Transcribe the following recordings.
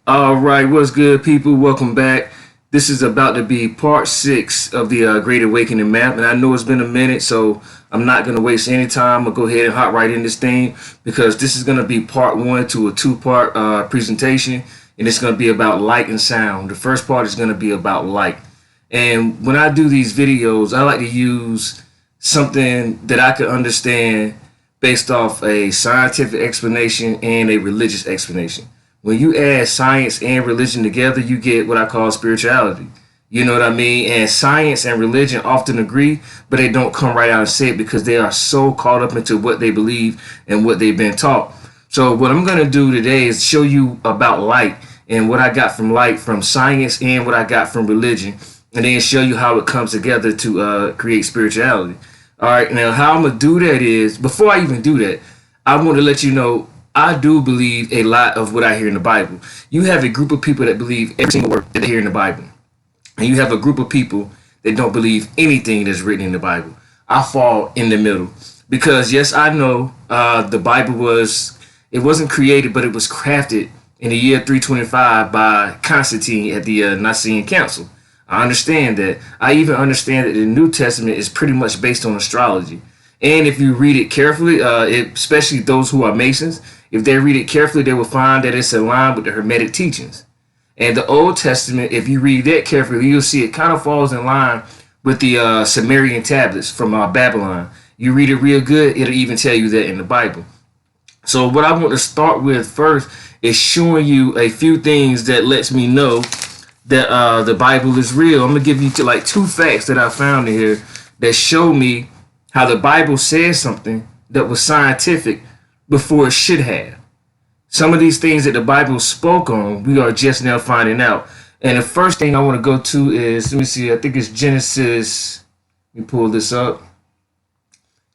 All right, what's good, people? Welcome back. This is about to be part 6 of the Great Awakening map, and I know it's been a minute, so I'm not going to waste any time. I'll go ahead and hop right in this thing because this is going to be part 1 to a 2-part presentation, and it's going to be about light and sound. The first part is going to be about light, and when I do these videos, I like to use something that I can understand based off a scientific explanation and a religious explanation. When you add science and religion together, you get what I call spirituality. You know what I mean? And science and religion often agree, but they don't come right out and say it because they are so caught up into what they believe and what they've been taught. So what I'm going to do today is show you about light and what I got from light from science and what I got from religion, and then show you how it comes together to create spirituality. All right, now how I'm going to do that is, before I even do that, I want to let you know I do believe a lot of what I hear in the Bible. You have a group of people that believe every single word that they hear in the Bible. And you have a group of people that don't believe anything that's written in the Bible. I fall in the middle. Because, yes, I know the Bible wasn't created, but it was crafted in the year 325 by Constantine at the Nicene Council. I understand that. I even understand that the New Testament is pretty much based on astrology. And if you read it carefully, especially those who are Masons, if they read it carefully, they will find that it's in line with the Hermetic teachings. And the Old Testament, if you read that carefully, you'll see it kind of falls in line with the Sumerian tablets from Babylon. You read it real good, it'll even tell you that in the Bible. So what I want to start with first is showing you a few things that lets me know that the Bible is real. I'm going to give you like 2 facts that I found in here that show me how the Bible says something that was scientific before it should have. Some of these things that the Bible spoke on, we are just now finding out. And the first thing I want to go to is, let me see, I think it's Genesis. Let me pull this up.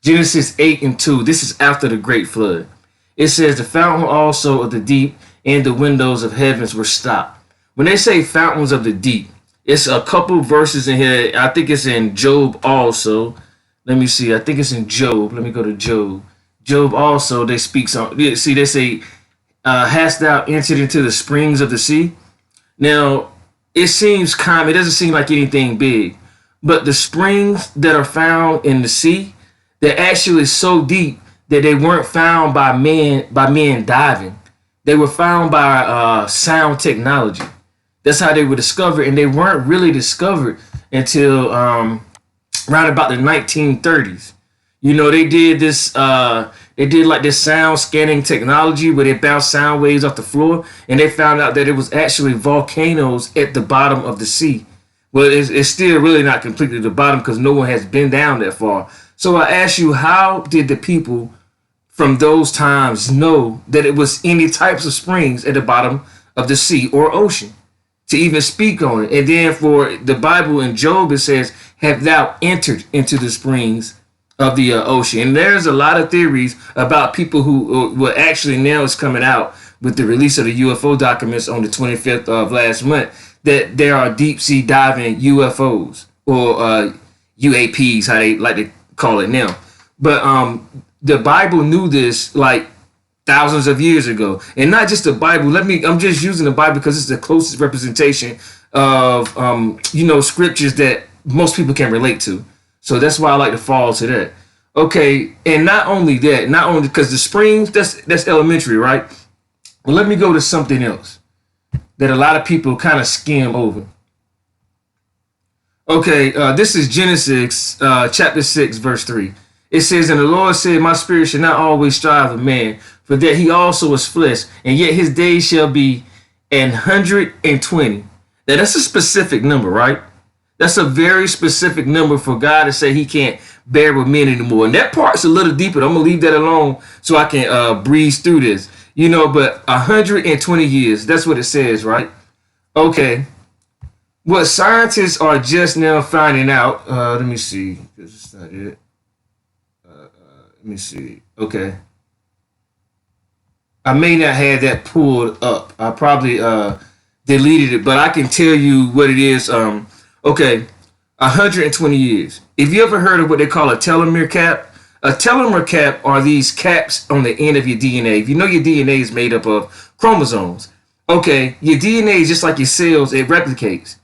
Genesis 8:2. This is after the great flood. It says, the fountain also of the deep and the windows of heavens were stopped. When they say fountains of the deep, it's a couple verses in here. I think it's in Job also. Let me see. I think it's in Job. Let me go to Job. Job also, they speak on. See, they say, hast thou entered into the springs of the sea? Now, it seems calm. It doesn't seem like anything big. But the springs that are found in the sea, they're actually so deep that they weren't found by men diving. They were found by sound technology. That's how they were discovered. And they weren't really discovered until around about the 1930s. You know, they did this, they did like this sound scanning technology where they bounced sound waves off the floor, and they found out that it was actually volcanoes at the bottom of the sea. Well, it's still really not completely the bottom because no one has been down that far. So I ask you, how did the people from those times know that it was any types of springs at the bottom of the sea or ocean to even speak on it? And then for the Bible in Job, it says, have thou entered into the springs of the ocean? And there's a lot of theories about people who, well, actually now it's coming out with the release of the UFO documents on the 25th of last month, that there are deep sea diving UFOs or UAPs, how they like to call it now. But the Bible knew this like thousands of years ago. And not just the Bible. I'm just using the Bible because it's the closest representation of scriptures that most people can relate to. So that's why I like to fall to that. Okay, and not only because the springs, that's elementary, right? Well, let me go to something else that a lot of people kind of skim over. Okay, this is Genesis chapter 6, verse 3. It says, and the Lord said, my spirit shall not always strive with man, for that he also is flesh, and yet his days shall be 120. Now that's a specific number, right? That's a very specific number for God to say he can't bear with men anymore. And that part's a little deeper. I'm going to leave that alone so I can breeze through this. You know, but 120 years, that's what it says, right? Okay. What scientists are just now finding out, let me see, because it's not it. Let me see. Okay. I may not have that pulled up. I probably deleted it, but I can tell you what it is. Okay, 120 years. If you ever heard of what they call a telomere cap, a telomere cap are these caps on the end of your DNA. If you know your DNA is made up of chromosomes, Okay, your DNA is just like your cells, it replicates.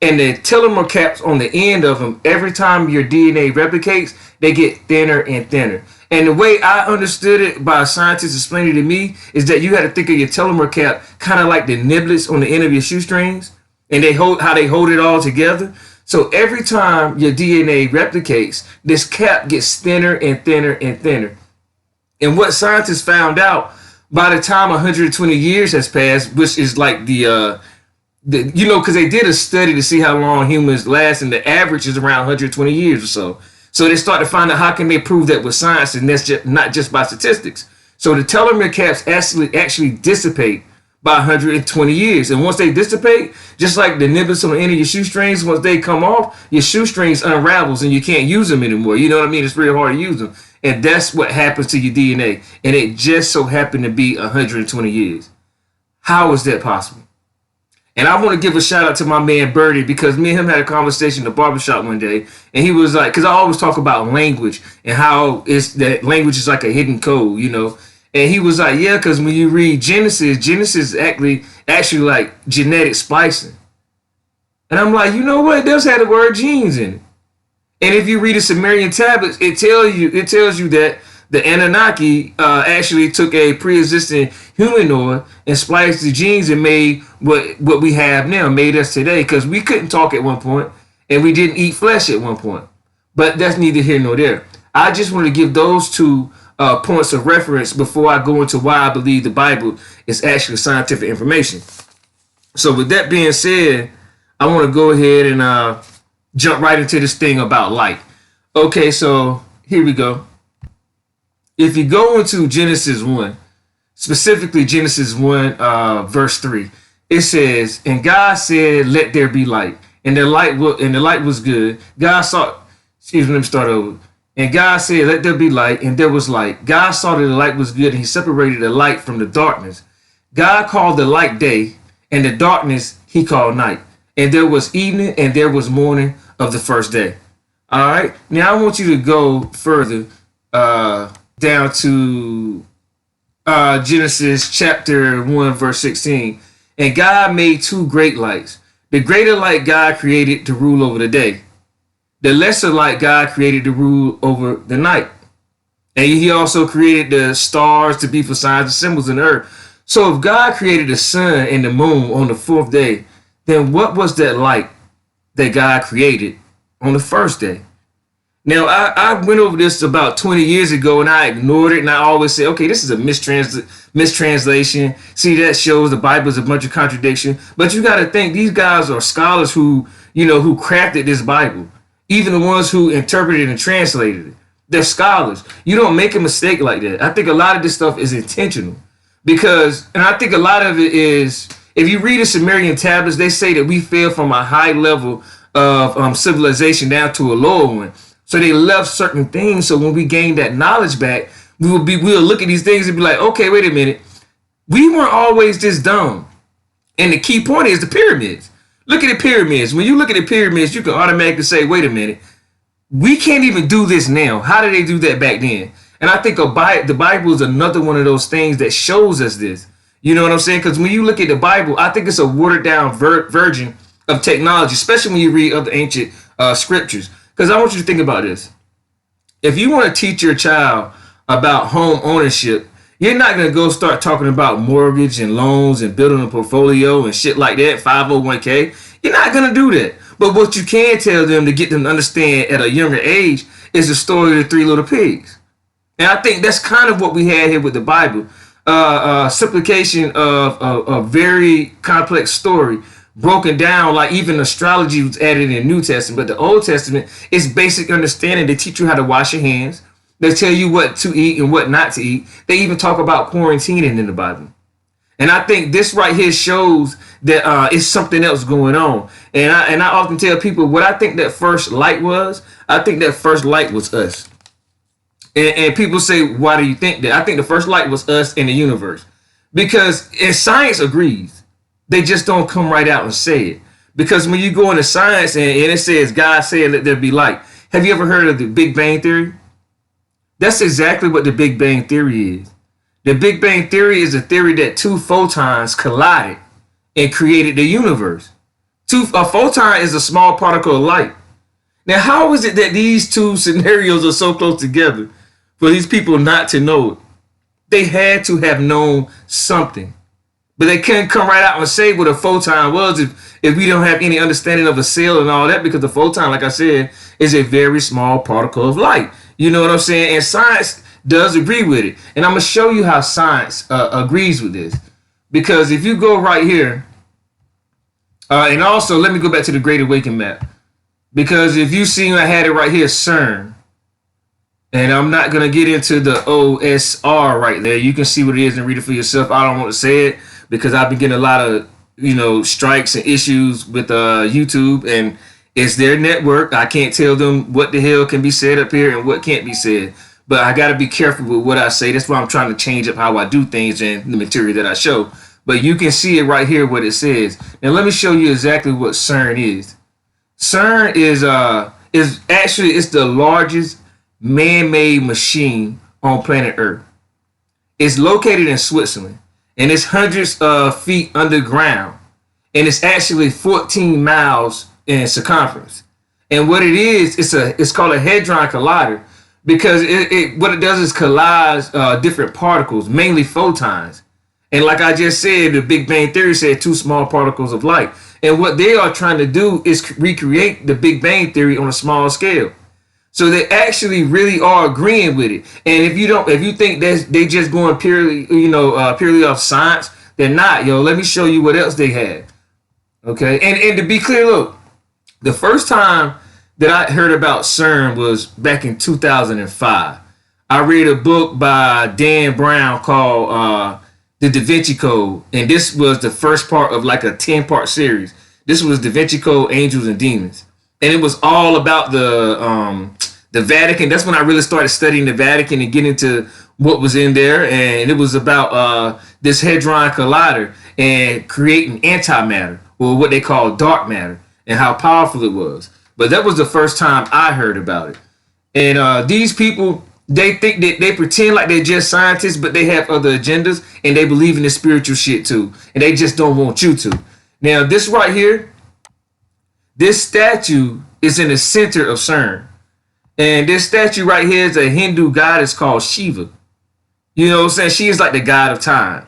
And the telomere caps on the end of them, every time your DNA replicates, they get thinner and thinner. And the way I understood it by a scientist explaining it to me is that you had to think of your telomere cap kind of like the niblets on the end of your shoestrings, and they hold how they hold it all together. So every time your DNA replicates, this cap gets thinner and thinner and thinner. And what scientists found out by the time 120 years has passed, which is like because they did a study to see how long humans last, and the average is around 120 years or so. So they started to find out how can they prove that with science, and that's just, not just by statistics. So the telomere caps actually dissipate by 120 years. And once they dissipate, just like the niblets on the end of your shoestrings, once they come off, your shoestrings unravels and you can't use them anymore. You know what I mean? It's really hard to use them. And that's what happens to your DNA. And it just so happened to be 120 years. How is that possible? And I want to give a shout out to my man Birdie, because me and him had a conversation in the barbershop one day, and he was like, because I always talk about language and how it's that language is like a hidden code, you know. And he was like, yeah, because when you read Genesis is actually like genetic splicing. And I'm like, you know what? It does have the word genes in it. And if you read the Sumerian tablets, it tells you that the Anunnaki actually took a pre-existing humanoid and spliced the genes and made what we have now, made us today, because we couldn't talk at one point and we didn't eat flesh at one point. But that's neither here nor there. I just want to give those two points of reference before I go into why I believe the Bible is actually scientific information. So with that being said, I want to go ahead and jump right into this thing about light. Okay, so here we go. If you go into Genesis 1, specifically Genesis 1, verse 3, it says, and God said, let there be light. And the light was good. God saw, excuse me, let me start over. And God said, let there be light, and there was light. God saw that the light was good, and he separated the light from the darkness. God called the light day, and the darkness he called night. And there was evening, and there was morning of the first day. All right. Now I want you to go further down to Genesis chapter 1, verse 16. And God made two great lights. The greater light God created to rule over the day. The lesser light God created to rule over the night. And he also created the stars to be for signs and symbols in the earth. So if God created the sun and the moon on the fourth day, then what was that light that God created on the first day? Now, I went over this about 20 years ago, and I ignored it, and I always say, okay, this is a mistranslation. See, that shows the Bible is a bunch of contradiction. But you got to think, these guys are scholars who crafted this Bible. Even the ones who interpreted and translated it. They're scholars. You don't make a mistake like that. I think a lot of this stuff is intentional. And I think a lot of it is, if you read the Sumerian tablets, they say that we fell from a high level of civilization down to a lower one. So they left certain things. So when we gain that knowledge back, we'll look at these things and be like, okay, wait a minute. We weren't always this dumb. And the key point is the pyramids. Look at the pyramids. When you look at the pyramids, you can automatically say, wait a minute. We can't even do this now. How did they do that back then? And I think the Bible is another one of those things that shows us this. You know what I'm saying? Because when you look at the Bible, I think it's a watered down version of technology, especially when you read other ancient scriptures. Because I want you to think about this. If you want to teach your child about home ownership, you're not going to go start talking about mortgage and loans and building a portfolio and shit like that, 501k. You're not going to do that. But what you can tell them to get them to understand at a younger age is the story of the three little pigs. And I think that's kind of what we had here with the Bible. Simplification of a very complex story, broken down, like even astrology was added in the New Testament. But the Old Testament is basic understanding. They teach you how to wash your hands. They tell you what to eat and what not to eat. They even talk about quarantining in the Bible. And I think this right here shows that it's something else going on. And I often tell people what I think that first light was. I think that first light was us. And people say, why do you think that? I think the first light was us in the universe. Because science agrees. They just don't come right out and say it. Because when you go into science and it says, God said, let there be light. Have you ever heard of the Big Bang Theory? That's exactly what the Big Bang Theory is. The Big Bang Theory is a theory that two photons collided and created the universe. A photon is a small particle of light. Now, how is it that these two scenarios are so close together for these people not to know it? They had to have known something. But they couldn't come right out and say what a photon was if we don't have any understanding of a cell and all that, because the photon, like I said, is a very small particle of light. You know what I'm saying? And science does agree with it. And I'm going to show you how science agrees with this. Because if you go right here, and also let me go back to the Great Awakening map. Because if you see, I had it right here, Cern. And I'm not going to get into the OSR right there. You can see what it is and read it for yourself. I don't want to say it because I've been getting a lot of, strikes and issues with YouTube. And it's their network. I can't tell them what the hell can be said up here and what can't be said. But I got to be careful with what I say. That's why I'm trying to change up how I do things and the material that I show. But you can see it right here what it says. Now let me show you exactly what Cern is. Cern is actually it's the largest man-made machine on planet Earth. It's located in Switzerland, and it's hundreds of feet underground, and it's actually 14 miles in circumference. And what it is, it's called a hadron collider, because what it does is collides different particles, mainly photons. And like I just said, the Big Bang Theory said two small particles of light. And what they are trying to do is recreate the Big Bang Theory on a small scale. So they actually really are agreeing with it. And if you think that they just going purely, purely off science, they're not. Let me show you what else they have. Okay. And to be clear, look, the first time that I heard about Cern was back in 2005. I read a book by Dan Brown called The Da Vinci Code. And this was the first part of like a 10-part series. This was Da Vinci Code, Angels and Demons. And it was all about the Vatican. That's when I really started studying the Vatican and getting into what was in there. And it was about this hadron collider and creating antimatter, or what they call dark matter, and how powerful it was. But that was the first time I heard about it. And these people, they think that they pretend like they're just scientists, but they have other agendas, and they believe in the spiritual shit too. And they just don't want you to. Now, this right here, this statue is in the center of Cern. And this statue right here is a Hindu goddess called Shiva. You know what I'm saying? She is like the god of time.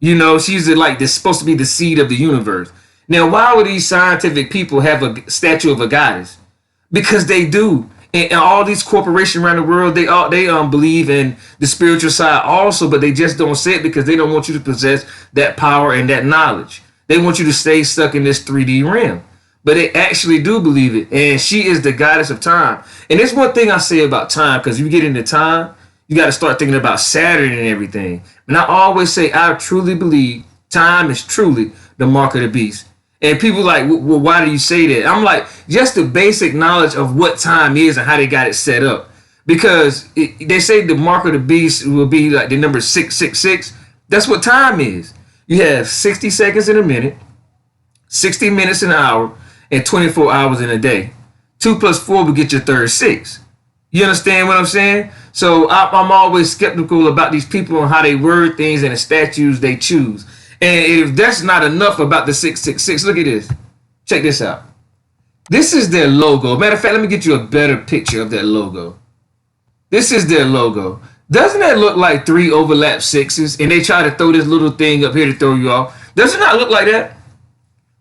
She's like this, supposed to be the seed of the universe. Now, why would these scientific people have a statue of a goddess? Because they do. And all these corporations around the world, they believe in the spiritual side also, but they just don't say it because they don't want you to possess that power and that knowledge. They want you to stay stuck in this 3D realm. But they actually do believe it. And she is the goddess of time. And there's one thing I say about time, because you get into time, you got to start thinking about Saturn and everything. And I always say, I truly believe time is truly the mark of the beast. And people like, well, why do you say that? I'm like, just the basic knowledge of what time is and how they got it set up. Because they say the mark of the beast will be like the number 666. That's what time is. You have 60 seconds in a minute, 60 minutes in an hour, and 24 hours in a day. 2 plus 4 will get your 36. You understand what I'm saying? So I'm always skeptical about these people and how they word things and the statues they choose. And if that's not enough about the 666, look at this. Check this out. This is their logo. Matter of fact, let me get you a better picture of that logo. This is their logo. Doesn't that look like 3 overlap 6s? And they try to throw this little thing up here to throw you off. Does it not look like that?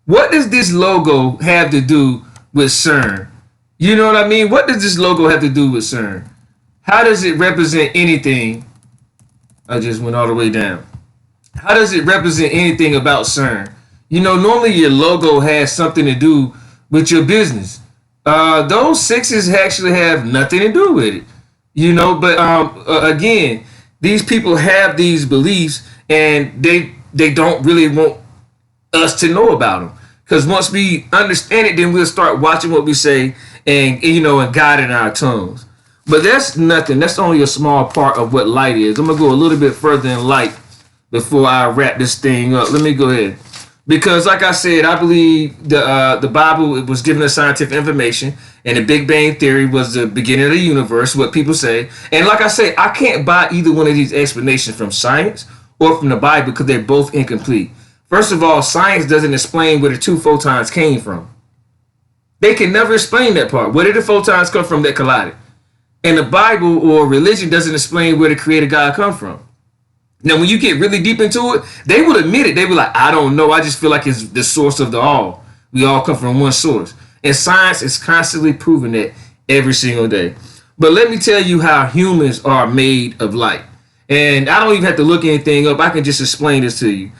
What does this logo have to do with Cern? You know what I mean? What does this logo have to do with Cern? How does it represent anything? I just went all the way down. How does it represent anything about Cern? Normally your logo has something to do with your business. Those 6s actually have nothing to do with it. But again, these people have these beliefs, and they don't really want us to know about them. Because once we understand it, then we'll start watching what we say and guiding our tongues. But that's nothing. That's only a small part of what light is. I'm going to go a little bit further in light before I wrap this thing up. Let me go ahead. Because like I said, I believe the Bible was giving us scientific information, and the Big Bang Theory was the beginning of the universe, what people say. And like I say, I can't buy either one of these explanations from science or from the Bible because they're both incomplete. First of all, science doesn't explain where the two photons came from. They can never explain that part. Where did the photons come from that collided? And the Bible or religion doesn't explain where the creator God come from. Now, when you get really deep into it, they will admit it. They will be like, I don't know. I just feel like it's the source of the all. We all come from one source. And science is constantly proving that every single day. But let me tell you how humans are made of light. And I don't even have to look anything up. I can just explain this to you.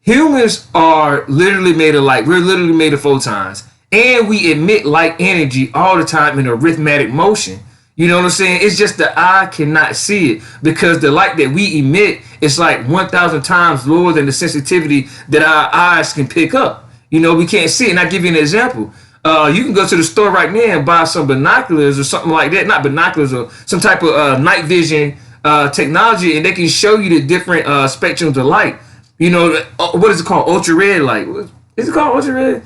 Humans are literally made of light. We're literally made of photons. And we emit light energy all the time in arithmetic motion. You know what I'm saying? It's just the eye cannot see it because the light that we emit is like 1,000 times lower than the sensitivity that our eyes can pick up. You know, we can't see it. And I'll give you an example. You can go to the store right now and buy some binoculars or something like that. Not binoculars, or some type of night vision technology, and they can show you the different spectrums of light. You know, what is it called? Ultra red light. What is it called? Ultra red?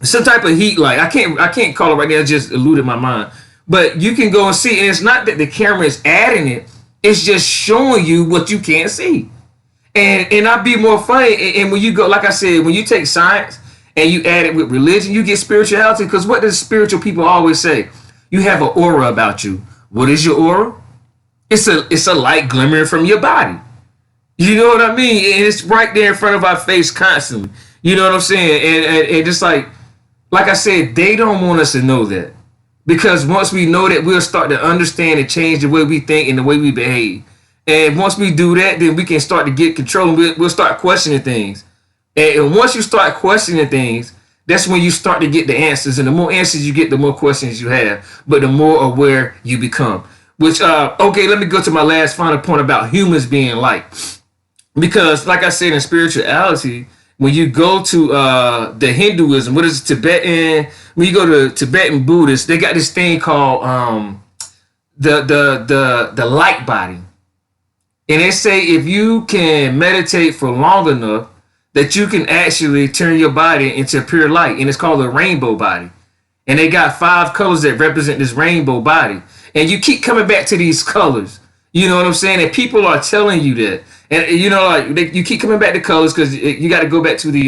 Some type of heat light. I can't call it right now. It just eluded my mind. But you can go and see, and it's not that the camera is adding it. It's just showing you what you can't see. And I'd be more funny. And when you go, like I said, when you take science and you add it with religion, you get spirituality. Because what does spiritual people always say? You have an aura about you. What is your aura? It's a light glimmering from your body. You know what I mean? And it's right there in front of our face constantly. You know what I'm saying? And just like I said, they don't want us to know that. Because once we know that, we'll start to understand and change the way we think and the way we behave. And once we do that, then we can start to get control, and we'll start questioning things. And once you start questioning things, that's when you start to get the answers. And the more answers you get, the more questions you have, but the more aware you become. Which, okay, let me go to my last final point about humans being light. Because like I said, in spirituality, when you go to the Hinduism, what is it, Tibetan? When you go to Tibetan Buddhists, they got this thing called the light body. And they say if you can meditate for long enough, that you can actually turn your body into pure light. And it's called a rainbow body. And they got 5 colors that represent this rainbow body. And you keep coming back to these colors. You know what I'm saying? And people are telling you that. And you know, like you keep coming back to colors because you got to go back to the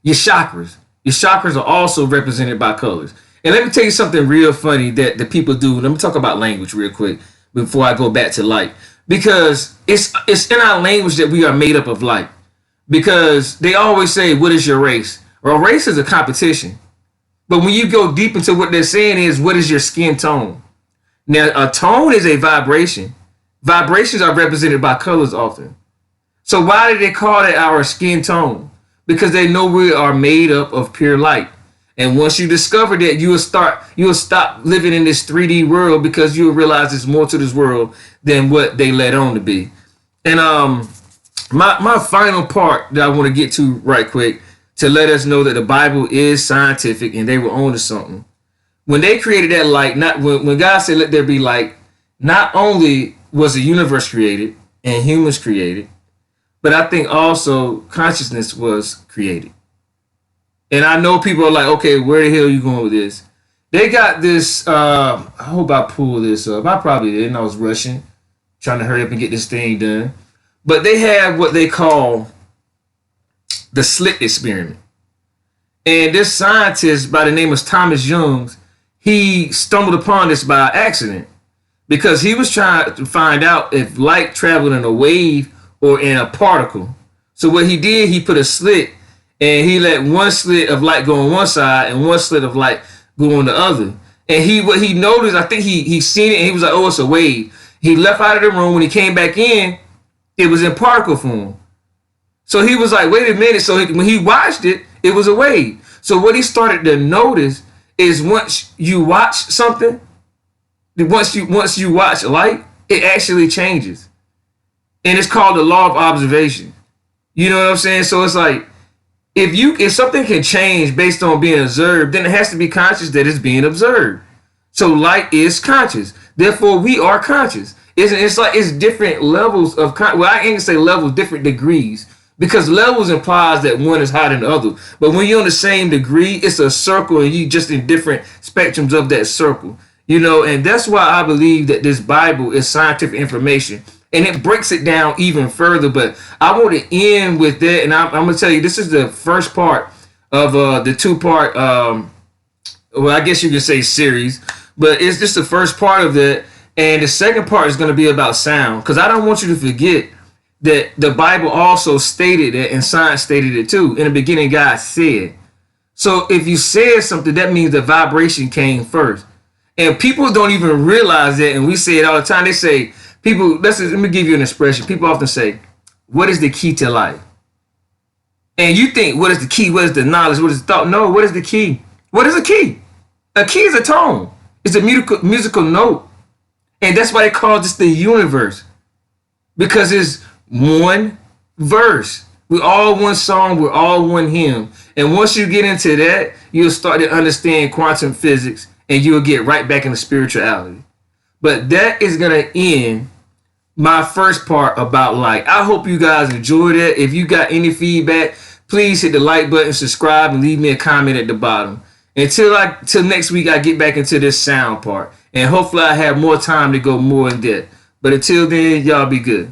your chakras. Your chakras are also represented by colors. And let me tell you something real funny that the people do. Let me talk about language real quick before I go back to light. Because it's in our language that we are made up of light. Because they always say, what is your race? Well, race is a competition. But when you go deep into what they're saying is, what is your skin tone? Now, a tone is a vibration. Vibrations are represented by colors often. So why do they call it our skin tone? Because they know we are made up of pure light. And once you discover that, you will stop living in this 3D world, because you will realize there's more to this world than what they let on to be. And my final part that I want to get to right quick, to let us know that the Bible is scientific and they were on to something. When they created that light, when God said, let there be light, not only was the universe created and humans created, but I think also consciousness was created. And I know people are like, okay, where the hell are you going with this? They got this, I hope I pull this up. I probably didn't. I was rushing, trying to hurry up and get this thing done. But they have what they call the Slit Experiment. And this scientist by the name of Thomas Young, he stumbled upon this by accident, because he was trying to find out if light traveled in a wave or in a particle. So what he did, he put a slit, and he let one slit of light go on one side and one slit of light go on the other. And what he noticed, I think he seen it, and he was like, oh, it's a wave. He left out of the room. When he came back in, it was in particle form. So he was like, wait a minute. So when he watched it, it was a wave. So what he started to notice is, once you watch something, once you watch light, it actually changes. And it's called the law of observation. You know what I'm saying? So it's like, if something can change based on being observed, then it has to be conscious that it's being observed. So light is conscious. Therefore, we are conscious. It's different levels of well, I ain't gonna say levels, different degrees, because levels implies that one is higher than the other. But when you're on the same degree, it's a circle, and you just in different spectrums of that circle. You know, and that's why I believe that this Bible is scientific information. and it breaks it down even further. But I want to end with that, and I'm gonna tell you, this is the first part of the two-part, well, I guess you could say series, but it's just the first part of that, and the second part is gonna be about sound, because I don't want you to forget that the Bible also stated it, and science stated it too. In the beginning, God said. So if you said something, that means the vibration came first. And people don't even realize that, and we say it all the time. They say, let me give you an expression. People often say, what is the key to life? And you think, what is the key? What is the knowledge? What is the thought? No, what is the key? What is a key? A key is a tone. It's a musical note. And that's why they call this the universe. Because it's one verse. We're all one song. We're all one hymn. And once you get into that, you'll start to understand quantum physics, and you'll get right back into spirituality. But that is going to end my first part about light. I hope you guys enjoyed it. If you got any feedback, please hit the like button, subscribe, and leave me a comment at the bottom. Till next week, I get back into this sound part. And hopefully I have more time to go more in depth. But until then, y'all be good.